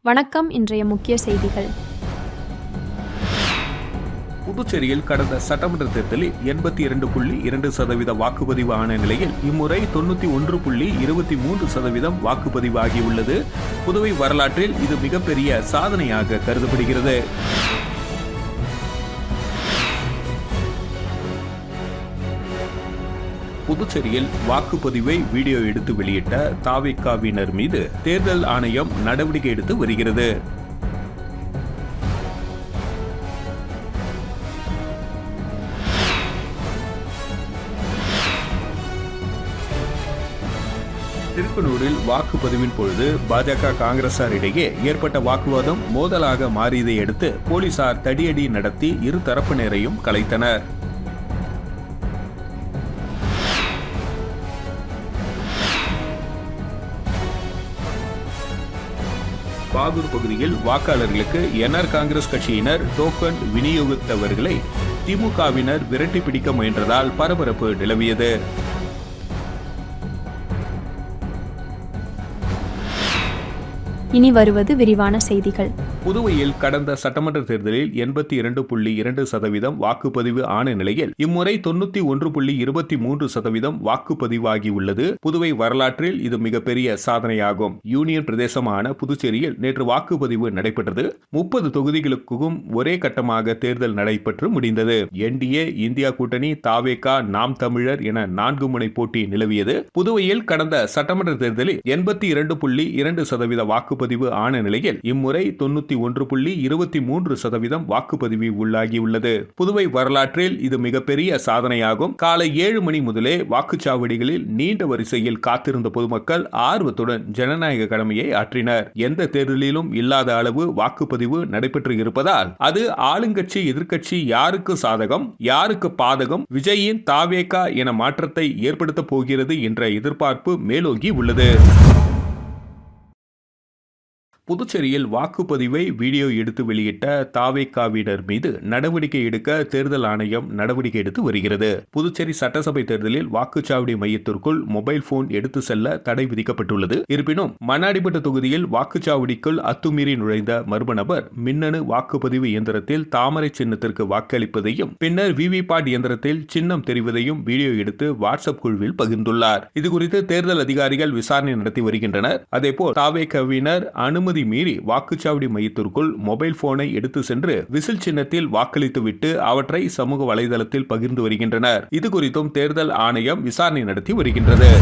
வணக்கம். இன்றைய முக்கிய செய்திகள். புதுச்சேரியில் கடந்த சட்டமன்ற தேர்தலில் 82.2% வாக்குப்பதிவு ஆன நிலையில் இம்முறை 91.23% வாக்குப்பதிவு ஆகியுள்ளது. புதுவை வரலாற்றில் இது மிகப்பெரிய சாதனையாக கருதப்படுகிறது. புதுச்சேரியில் வாக்குப்பதிவை வீடியோ எடுத்து வெளியிட்ட தாவேகாவினர் மீது தேர்தல் ஆணையம் நடவடிக்கை எடுத்து வருகிறது. திருக்கனூரில் வாக்குப்பதிவின் பொழுது பாஜக காங்கிரசார் இடையே ஏற்பட்ட வாக்குவாதம் மோதலாக மாறியதை அடுத்து போலீசார் தடியடி நடத்தி இரு தரப்பினரையும் கலைத்தனர். பாகூர் பகுதியில் வாக்காளர்களுக்கு என்ஆர் காங்கிரஸ் கட்சியினர் டோக்கன் விநியோகித்தவர்களை திமுகவினர் விரட்டி பிடிக்க முயன்றதால் பரபரப்பு நிலவியது. இனி வருவது விரிவான செய்திகள். புதுவையில் கடந்த சட்டமன்ற தேர்தலில் 82.2% வாக்குப்பதிவு ஆன நிலையில் இம்முறை 91.23% வாக்குப்பதிவாகியுள்ளது. புதுவை வரலாற்றில் இது மிகப்பெரிய சாதனையாகும். யூனியன் பிரதேசமான புதுச்சேரியில் நேற்று வாக்குப்பதிவு நடைபெற்றது. 30 தொகுதிகளுக்கும் ஒரே கட்டமாக தேர்தல் நடைபெற்று முடிந்தது. என்டிஏ, இந்தியா கூட்டணி, தாவேகா, நாம் தமிழர் என 4 முனை போட்டி நிலவியது. புதுவையில் கடந்த சட்டமன்ற தேர்தலில் 82.2% வாக்குப்பதிவு ஆன நிலையில் இம்முறை 91.23% வாக்குப்பதிவு உள்ளாகியுள்ளது. புதுவை வரலாற்றில் இது மிகப்பெரிய சாதனையாகும். காலை 7 மணி முதலே வாக்குச்சாவடிகளில் நீண்ட வரிசையில் காத்திருந்த பொதுமக்கள் ஆர்வத்துடன் ஜனநாயக கடமையை ஆற்றினர். எந்த தேர்தலிலும் இல்லாத அளவு வாக்குப்பதிவு நடைபெற்று இருப்பதால் அது ஆளுங்கட்சி எதிர்க்கட்சி யாருக்கு சாதகம் யாருக்கு பாதகம், விஜயின் தாவேகா என மாற்றத்தை ஏற்படுத்த போகிறது என்ற எதிர்பார்ப்பு மேலோங்கி உள்ளது. புதுச்சேரியில் வாக்குப்பதிவை வீடியோ எடுத்து வெளியிட்ட தாவேகாவினர் மீது நடவடிக்கை எடுக்க தேர்தல் ஆணையம் நடவடிக்கை எடுத்து வருகிறது. புதுச்சேரி சட்டசபை தேர்தலில் வாக்குச்சாவடி மையத்திற்குள் மொபைல் போன் எடுத்து செல்ல தடை விதிக்கப்பட்டுள்ளது. இருப்பினும் மண்ணாடிப்பட்ட தொகுதியில் வாக்குச்சாவடிக்குள் அத்துமீறி நுழைந்த மர்ம நபர் மின்னணு வாக்குப்பதிவு இயந்திரத்தில் தாமரை சின்னத்திற்கு வாக்களிப்பதையும் பின்னர் விவிபாட் இயந்திரத்தில் சின்னம் தெரிவதையும் வீடியோ எடுத்து வாட்ஸ்அப் குழுவில் பகிர்ந்துள்ளார். இதுகுறித்து தேர்தல் அதிகாரிகள் விசாரணை நடத்தி வருகின்றனர். அதேபோல் தாவேகாவினர் அனுமதி மீறி வாக்குச்சாவடி மையத்திற்குள் மொபைல் போனை எடுத்து சென்று விசில் சின்னத்தில் வாக்களித்துவிட்டு அவற்றை சமூக வலைதளத்தில் பகிர்ந்து வருகின்றனர். இது குறித்தும் தேர்தல் ஆணையம் விசாரணை நடத்தி வருகின்றது.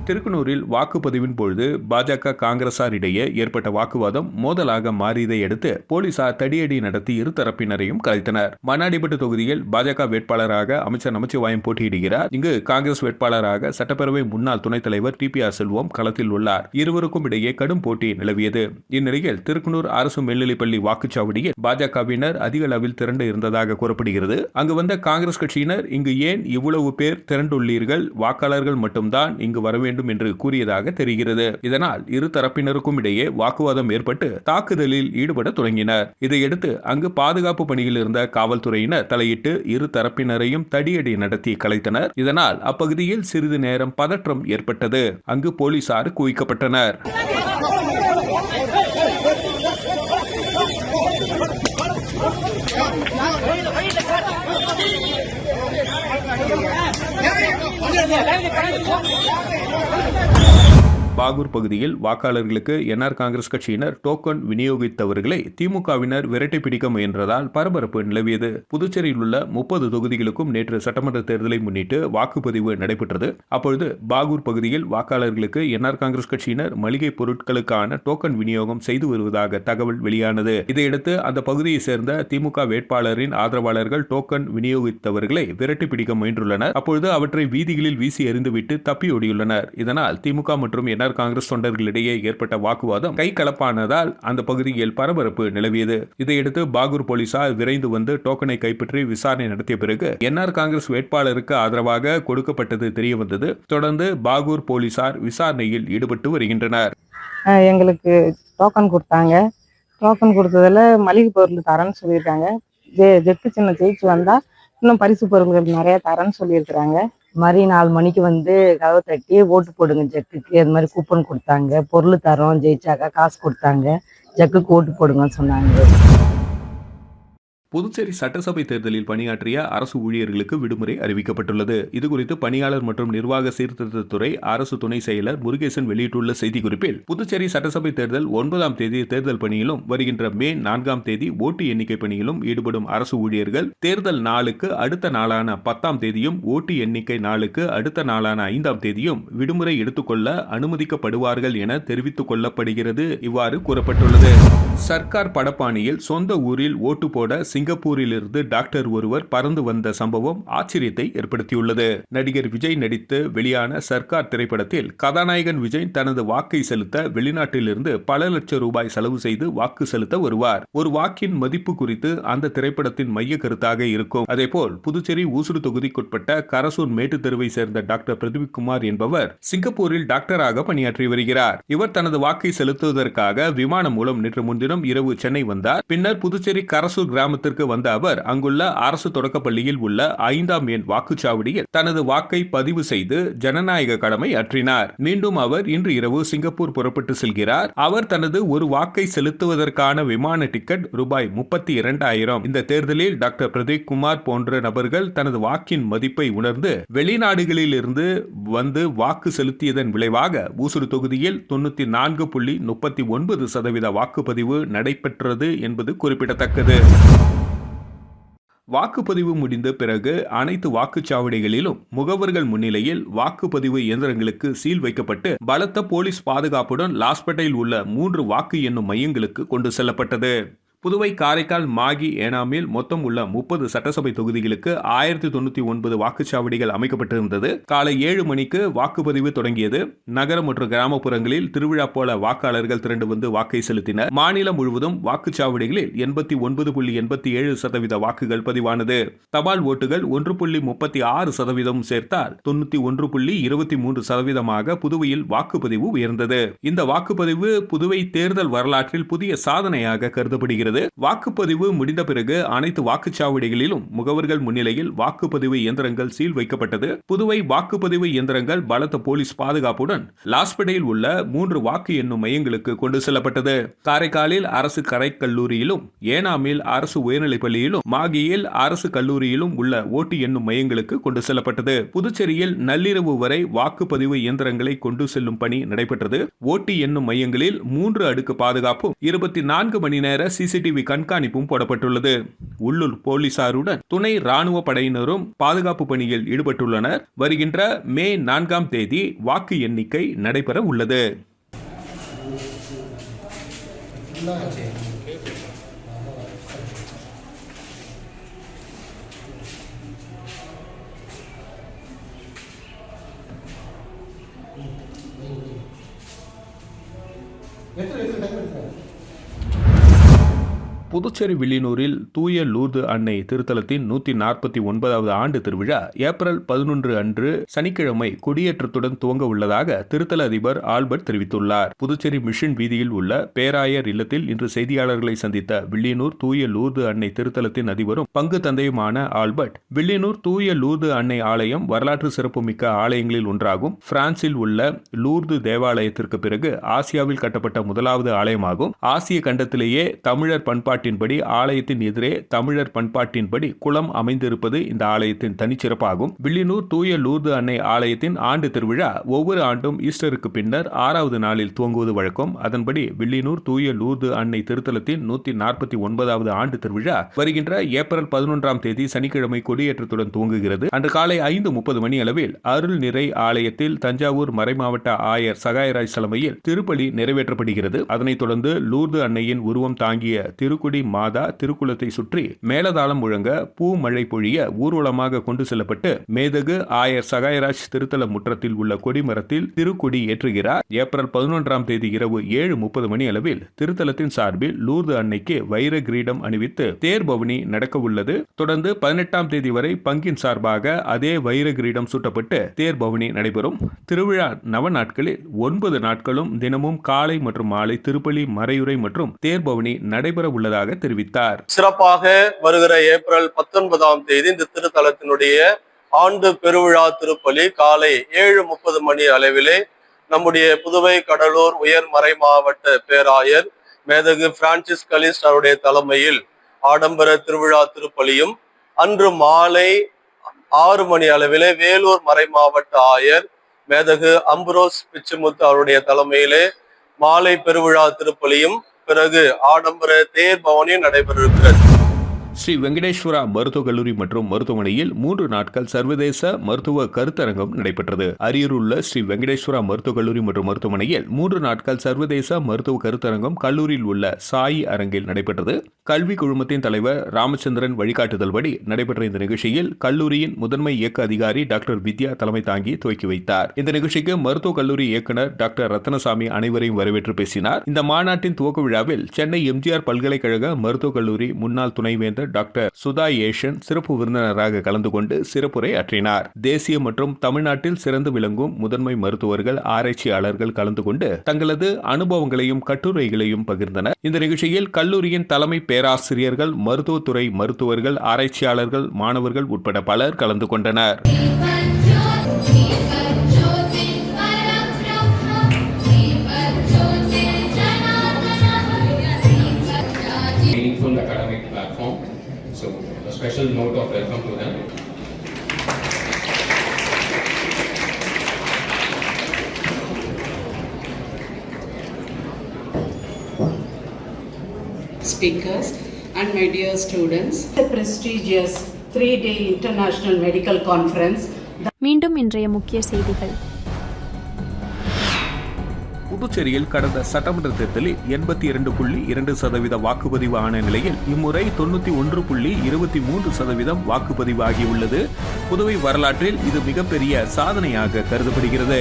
திருக்கனூரில் வாக்குப்பதிவின் பொழுது பாஜக காங்கிரசார் இடையே ஏற்பட்ட வாக்குவாதம் மோதலாக மாறியதை அடுத்து போலீசார் தடியடி நடத்தி இரு தரப்பினரையும் கலைத்தனர். மண்ணாடிப்பட்டு தொகுதியில் பாஜக வேட்பாளராக அமைச்சர் நமச்சிவாயம் போட்டியிடுகிறார். இங்கு காங்கிரஸ் வேட்பாளராக சட்டப்பேரவை முன்னாள் துணைத் தலைவர் டிபிஆர் செல்வம் களத்தில் உள்ளார். இருவருக்கும் இடையே கடும் போட்டி நிலவியது. இந்நிலையில் திருக்கனூர் அரசு மேல்நிலைப்பள்ளி வாக்குச்சாவடியில் பாஜகவினர் அதிக அளவில் திரண்டு இருந்ததாக கூறப்படுகிறது. அங்கு வந்த காங்கிரஸ் கட்சியினர் இங்கு ஏன் இவ்வளவு பேர் திரண்டுள்ளீர்கள், வாக்காளர்கள் மட்டும்தான் இங்கு வர வேண்டும் என்று கூறியதாக தெரிகிறது. இதனால் இரு தரப்பினருக்கும் இடையே வாக்குவாதம் ஏற்பட்டு தாக்குதலில் ஈடுபட தொடங்கினர். இதையடுத்து அங்கு பாதுகாப்பு பணியில் இருந்த காவல்துறையினர் தலையிட்டு இரு தரப்பினரையும் தடியடி நடத்தி கலைத்தனர். இதனால் அப்பகுதியில் சிறிது நேரம் பதற்றம் ஏற்பட்டது. அங்கு போலீசார் குவிக்கப்பட்டனர். பாகூர் பகுதியில் வாக்காளர்களுக்கு என்ஆர் காங்கிரஸ் கட்சியினர் டோக்கன் விநியோகித்தவர்களை திமுகவினர் விரட்டி பிடிக்க முயன்றதால் பரபரப்பு நிலவியது. புதுச்சேரியில் உள்ள 30 தொகுதிகளுக்கும் நேற்று சட்டமன்ற தேர்தலை முன்னிட்டு வாக்குப்பதிவு நடைபெற்றது. அப்பொழுது பாகூர் பகுதியில் வாக்காளர்களுக்கு என்ஆர் காங்கிரஸ் கட்சியினர் மளிகை பொருட்களுக்கான டோக்கன் விநியோகம் செய்து வருவதாக தகவல் வெளியானது. இதையடுத்து அந்த பகுதியை சேர்ந்த திமுக வேட்பாளரின் ஆதரவாளர்கள் டோக்கன் விநியோகித்தவர்களை விரட்டி பிடிக்க முயன்றுள்ளனர். அப்பொழுது அவற்றை வீதிகளில் வீசி எறிந்துவிட்டு தப்பியோடியுள்ளனர். இதனால் திமுக மற்றும் என்ஆர் காங்கிரஸ் தொண்டர்களிடையே ஏற்பட்ட வாக்குவாதம் கைகலப்பானதால் அந்த பகுதியில் பரபரப்பு நிலவியது. இதையடுத்து பாகூர் போலீசார் விரைந்து வந்து டோக்கனை கைப்பற்றி விசாரணை நடத்திய பிறகு என்ஆர் காங்கிரஸ் வேட்பாளருக்கு ஆதரவாக கொடுக்கப்பட்டது தெரியவந்தது. தொடர்ந்து பாகூர் போலீசார் விசாரணையில் ஈடுபட்டு வருகின்றனர். எங்களுக்கு டோக்கன் கொடுத்தாங்க. டோக்கன் கொடுத்ததுல மளிகை பொருள் தரேன்னு சொல்லியிருக்காங்க. ஜெட்டு சின்ன ஜெயிச்சு வந்தா இன்னும் பரிசு பொருட்கள் நிறைய தரேன்னு சொல்லியிருக்கிறாங்க. மாதிரி 4 மணிக்கு வந்து கதவை தட்டி ஓட்டு போடுங்க ஜெட்டுக்கு, அது மாதிரி கூப்பன் கொடுத்தாங்க. பொருள் தரோம், ஜெயிச்சாக்கா காசு கொடுத்தாங்க. ஜக்குக்கு ஓட்டு போடுங்கன்னு சொன்னாங்க. புதுச்சேரி சட்டசபை தேர்தலில் பணியாற்றிய அரசு ஊழியர்களுக்கு விடுமுறை அறிவிக்கப்பட்டுள்ளது. இதுகுறித்து பணியாளர் மற்றும் நிர்வாக சீர்திருத்தத்துறை அரசு துணை செயலர் முருகேசன் வெளியிட்டுள்ள செய்திக்குறிப்பில், புதுச்சேரி சட்டசபை தேர்தல் 9ஆம் தேதி தேர்தல் பணியிலும் வருகின்ற மே 4ஆம் தேதி ஓட்டு எண்ணிக்கை பணியிலும் ஈடுபடும் அரசு ஊழியர்கள் தேர்தல் நாளுக்கு அடுத்த நாளான 10ஆம் தேதியும் ஓட்டு எண்ணிக்கை நாளுக்கு அடுத்த நாளான 5ஆம் தேதியும் விடுமுறை எடுத்துக்கொள்ள அனுமதிக்கப்படுவார்கள் என தெரிவித்துக் கொள்ளப்படுகிறது. இவ்வாறு கூறப்பட்டுள்ளது. சர்க்கார் படப்பாணியில் சொந்த ஊரில் ஓட்டு போட சிங்கப்பூரிலிருந்து டாக்டர் ஒருவர் பறந்து வந்த சம்பவம் ஆச்சரியத்தை ஏற்படுத்தியுள்ளது. நடிகர் விஜய் நடித்து வெளியான சர்க்கார் திரைப்படத்தில் கதாநாயகன் விஜய் தனது வாக்கை செலுத்த வெளிநாட்டிலிருந்து பல லட்சம் ரூபாய் செலவு செய்து வாக்கு செலுத்த வருவார். ஒரு வாக்கின் மதிப்பு குறித்து அந்த திரைப்படத்தின் மைய கருத்தாக இருக்கும். அதேபோல் புதுச்சேரி ஊசுடு தொகுதிக்குட்பட்ட கரசூர் மேட்டு தெருவை சேர்ந்த டாக்டர் பிரதீப்குமார் என்பவர் சிங்கப்பூரில் டாக்டராக பணியாற்றி வருகிறார். இவர் தனது வாக்கை செலுத்துவதற்காக விமானம் மூலம் நேற்று முன்தினம் இரவு சென்னை வந்தார். பின்னர் புதுச்சேரி கரசூர் கிராமத்திற்கு வந்த அவர் அங்குள்ள அரசு தொடக்கப்பள்ளியில் உள்ள 5ஆம் எண் வாக்குச்சாவடியில் தனது வாக்கை பதிவு செய்து ஜனநாயக கடமை ஆற்றினார். மீண்டும் அவர் இன்று இரவு சிங்கப்பூர் புறப்பட்டு செல்கிறார். அவர் தனது ஒரு வாக்கை செலுத்துவதற்கான விமான டிக்கெட் ரூபாய் 32,000. இந்த தேர்தலில் டாக்டர் பிரதீப்குமார் போன்ற நபர்கள் தனது வாக்கின் மதிப்பை உணர்ந்து வெளிநாடுகளில் இருந்து வந்து வாக்கு செலுத்தியதன் விளைவாக ஊசுடு தொகுதியில் 94.39% வாக்குப்பதிவு நடைபெற்றது என்பது குறிப்பிடத்தக்கது. வாக்குப்பதிவு முடிந்த பிறகு அனைத்து வாக்குச்சாவடிகளிலும் முகவர்கள் முன்னிலையில் வாக்குப்பதிவு இயந்திரங்களுக்கு சீல் வைக்கப்பட்டு பலத்த போலீஸ் பாதுகாப்புடன் லாஸ்பேட்டையில் உள்ள 3 வாக்கு எண்ணும் மையங்களுக்கு கொண்டு செல்லப்பட்டது. புதுவை, காரைக்கால், மாகி, ஏனாமில் மொத்தம் உள்ள 30 சட்டசபை தொகுதிகளுக்கு 1099 வாக்குச்சாவடிகள் அமைக்கப்பட்டிருந்தது. காலை 7 மணிக்கு வாக்குப்பதிவு தொடங்கியது. நகர மற்றும் கிராமப்புறங்களில் திருவிழா போல வாக்காளர்கள் திரண்டு வந்து வாக்கை செலுத்தினர். மாநிலம் முழுவதும் வாக்குச்சாவடிகளில் 89.87% வாக்குகள் பதிவானது. தபால் ஓட்டுகள் 1.36% சேர்த்தால் 91.23% புதுவையில் வாக்குப்பதிவு உயர்ந்தது. இந்த வாக்குப்பதிவு புதுவை தேர்தல் வரலாற்றில் புதிய சாதனையாக கருதப்படுகிறது. வாக்குப்பதிவு முடிந்த பிறகு அனைத்து வாக்குச்சாவடிகளிலும் முகவர்கள் முன்னிலையில் வாக்குப்பதிவு இயந்திரங்கள் சீல் வைக்கப்பட்டது. புதுவை வாக்குப்பதிவு இயந்திரங்கள் பலத்த போலீஸ் பாதுகாப்புடன் லாஸ்பேட்டையில் உள்ள 3 வாக்கு எண்ணும் மையங்களுக்கு கொண்டு செல்லப்பட்டது. காரைக்காலில் அரசு கலைக்கல்லூரியிலும், ஏனாமில் அரசு உயர்நிலைப்பள்ளியிலும், மாகியில் அரசு கல்லூரியிலும் உள்ள ஓட்டு எண்ணும் மையங்களுக்கு கொண்டு செல்லப்பட்டது. புதுச்சேரியில் நள்ளிரவு வரை வாக்குப்பதிவு இயந்திரங்களை கொண்டு செல்லும் பணி நடைபெற்றது. ஓட்டு எண்ணும் மையங்களில் 3 அடுக்கு பாதுகாப்பும் 24 மணி நேர சிசிடிவி கண்காணிப்பும் போடப்பட்டுள்ளது. உள்ளூர் போலீசாருடன் துணை ராணுவ படையினரும் பாதுகாப்பு பணியில் ஈடுபட்டுள்ளனர். வருகின்ற மே 4ஆம் தேதி வாக்கு எண்ணிக்கை நடைபெற உள்ளது. புதுச்சேரி வில்லியனூரில் தூய லூர்து அன்னை திருத்தலத்தின் 149வது ஆண்டு திருவிழா ஏப்ரல் 11 அன்று சனிக்கிழமை கொடியேற்றத்துடன் துவங்க உள்ளதாக திருத்தல அதிபர் ஆல்பர்ட் தெரிவித்துள்ளார். புதுச்சேரி மிஷன் வீதியில் உள்ள பேராயர் இல்லத்தில் இன்று செய்தியாளர்களை சந்தித்த வில்லியனூர் தூய லூர்து அன்னை திருத்தலத்தின் அதிபரும் பங்கு தந்தையுமான ஆல்பர்ட், வில்லியனூர் தூய லூர்து அன்னை ஆலயம் வரலாற்று சிறப்புமிக்க ஆலயங்களில் ஒன்றாகும். பிரான்சில் உள்ள லூர்து தேவாலயத்திற்கு பிறகு ஆசியாவில் கட்டப்பட்ட முதலாவது ஆலயமாகும். ஆசிய கண்டத்திலேயே தமிழர் பண்பாட்டின்படி ஆலயத்தின் எதிரே தமிழர் பண்பாட்டின்படி குளம் அமைந்திருப்பது இந்த ஆலயத்தின் தனிச்சிறப்பாகும். வில்லியனூர் தூய லூர்து அன்னை ஆலயத்தின் ஆண்டு திருவிழா ஒவ்வொரு ஆண்டும் ஈஸ்டருக்கு பின்னர் 6வது நாளில் துவங்குவது வழக்கம். அதன்படி வில்லியனூர் தூய லூர்து அன்னை திருத்தலத்தின் 149வது ஆண்டு திருவிழா வருகின்ற ஏப்ரல் 11ஆம் தேதி சனிக்கிழமை கொடியேற்றத்துடன் துவங்குகிறது. அன்று காலை 5:30 மணி அளவில் அருள் நிறை ஆலயத்தில் தஞ்சாவூர் மறைமாவட்ட ஆயர் சகாயராஜ் தலைமையில் திருப்பலி நிறைவேற்றப்படுகிறது. அதனைத் தொடர்ந்து லூர்து அன்னையின் உருவம் தாங்கிய திருக்குடி மாதா திருக்குளத்தை சுற்றி மேலதாளம் முழங்க பூ மழை பொழிய ஊர்வலமாக கொண்டு செல்லப்பட்டு மேதகு ஆயர் சகாயராஜ் திருத்தல முற்றத்தில் உள்ள கொடிமரத்தில் திருக்குடி ஏற்றுகிறார். ஏப்ரல் 11ஆம் தேதி இரவு 7:30 மணி அளவில் திருத்தலத்தின் சார்பில் லூர்து அன்னைக்கு வைர கிரீடம் அணிவித்து தேர் பவனி நடக்க உள்ளது. தொடர்ந்து 18ஆம் தேதி வரை பங்கின் சார்பாக அதே வைர கிரீடம் சூட்டப்பட்டு தேர் பவனி நடைபெறும். திருவிழா நவ நாட்களில் 9 நாட்களும் தினமும் காலை மற்றும் மாலை திருப்பலி, மறையுறை மற்றும் தேர் பவனி நடைபெற உள்ளதாக தெரிவித்தார். சிறப்பாக வருகிற ஏப்ரல் 19ஆம் தேதி இந்த திருத்தலத்தினுடைய ஆண்டு பெருவிழா திருப்பலி காலை 7:30 மணி அளவிலே நம்முடைய புதுவை கடலூர் உயர் மறை மாவட்ட பேராயர் மேதகு பிரான்சிஸ் கலிஸ்ட் அவருடைய தலைமையில் ஆடம்பர திருவிழா திருப்பலியும், அன்று மாலை 6 மணி அளவிலே வேலூர் மறை மாவட்ட ஆயர் மேதகு அம்புரோஸ் பிச்சுமுத்து அவருடைய தலைமையிலே மாலை பெருவிழா திருப்பலியும், பிறகு ஆடம்பர தேர் பவனியும் நடைபெற இருக்கிறது. ஸ்ரீ வெங்கடேஸ்வரா மருத்துவக் கல்லூரி மற்றும் மருத்துவமனையில் 3 நாட்கள் சர்வதேச மருத்துவ கருத்தரங்கம் நடைபெற்றது. அரியூரில் உள்ள ஸ்ரீ வெங்கடேஸ்வரா மருத்துவக் கல்லூரி மற்றும் மருத்துவமனையில் 3 நாட்கள் சர்வதேச மருத்துவ கருத்தரங்கம் கல்லூரியில் உள்ள சாயி அரங்கில் நடைபெற்றது. கல்வி குழுமத்தின் தலைவர் ராமச்சந்திரன் வழிகாட்டுதல்படி நடைபெற்ற இந்த நிகழ்ச்சியில் கல்லூரியின் முதன்மை இயக்க அதிகாரி டாக்டர் வித்யா தலைமை தாங்கி துவக்கி வைத்தார். இந்த நிகழ்ச்சிக்கு மருத்துவக் கல்லூரி இயக்குநர் டாக்டர் ரத்னசாமி அனைவரையும் வரவேற்று பேசினார். இந்த மாநாட்டின் துவக்க விழாவில் சென்னை எம்ஜிஆர் பல்கலைக்கழக மருத்துவக் கல்லூரி முன்னாள் துணைவேந்தர் டாக்டர் சுதா ஏஷன் சிறப்பு விருந்தினராக கலந்து கொண்டு சிறப்புரை ஆற்றினார். தேசிய மற்றும் தமிழ்நாட்டில் சிறந்து விளங்கும் முதன்மை மருத்துவர்கள், ஆராய்ச்சியாளர்கள் கலந்து கொண்டு தங்களது அனுபவங்களையும் கட்டுரைகளையும் பகிர்ந்தனர். இந்த நிகழ்ச்சியில் கல்லூரியின் தலைமை பேராசிரியர்கள், மருத்துவத்துறை மருத்துவர்கள், ஆராய்ச்சியாளர்கள், மாணவர்கள் உட்பட பலர் கலந்து கொண்டனர். So a special note of welcome to them. Speakers and my dear students, the prestigious 3-day international medical conference. மீண்டும் இன்றைய முக்கிய செய்திகள். புதுச்சேரியில் கடந்த சட்டமன்ற தேர்தலில் 82.2% வாக்குப்பதிவு ஆன நிலையில் இம்முறை 91.23% வாக்குப்பதிவு ஆகியுள்ளது. புதுவை வரலாற்றில் இது மிகப்பெரிய சாதனையாக கருதப்படுகிறது.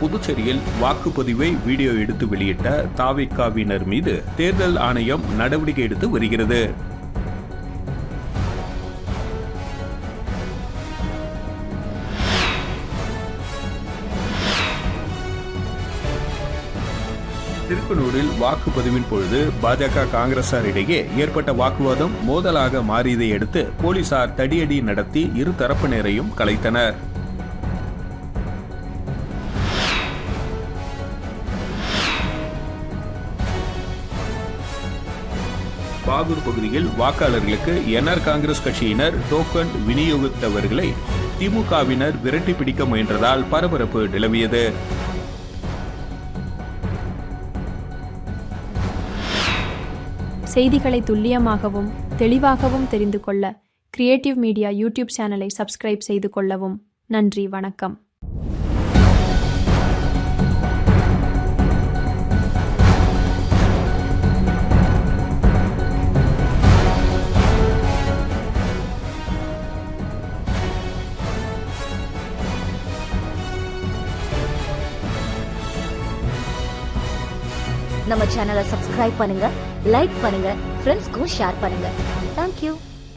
புதுச்சேரியில் வாக்குப்பதிவை வீடியோ எடுத்து வெளியிட்ட தாவேகாவினர் மீது தேர்தல் ஆணையம் நடவடிக்கை எடுத்து வருகிறது. திருப்பனூரில் வாக்குப்பதிவின் பொழுது பாஜக காங்கிரசார் இடையே ஏற்பட்ட வாக்குவாதம் மோதலாக மாறியதை அடுத்து போலீசார் தடியடி நடத்தி இரு தரப்பினரையும் கலைத்தனர். பாகூர் பகுதியில் வாக்காளர்களுக்கு என்ஆர் காங்கிரஸ் கட்சியினர் டோக்கன் விநியோகித்தவர்களை திமுகவினர் விரட்டி பிடிக்க முயன்றதால் பரபரப்பு நிலவியது. செய்திகளை துல்லியமாகவும் தெளிவாகவும் தெரிந்து கொள்ள கிரியேட்டிவ் மீடியா யூடியூப் சேனலை சப்ஸ்கிரைப் செய்து கொள்ளவும். நன்றி, வணக்கம். நம்ம சேனலை சப்ஸ்கிரைப் பண்ணுங்க, லைக் பண்ணுங்க, ஃப்ரெண்ட்ஸ்க்கும் ஷேர் பண்ணுங்க. தேங்க்யூ.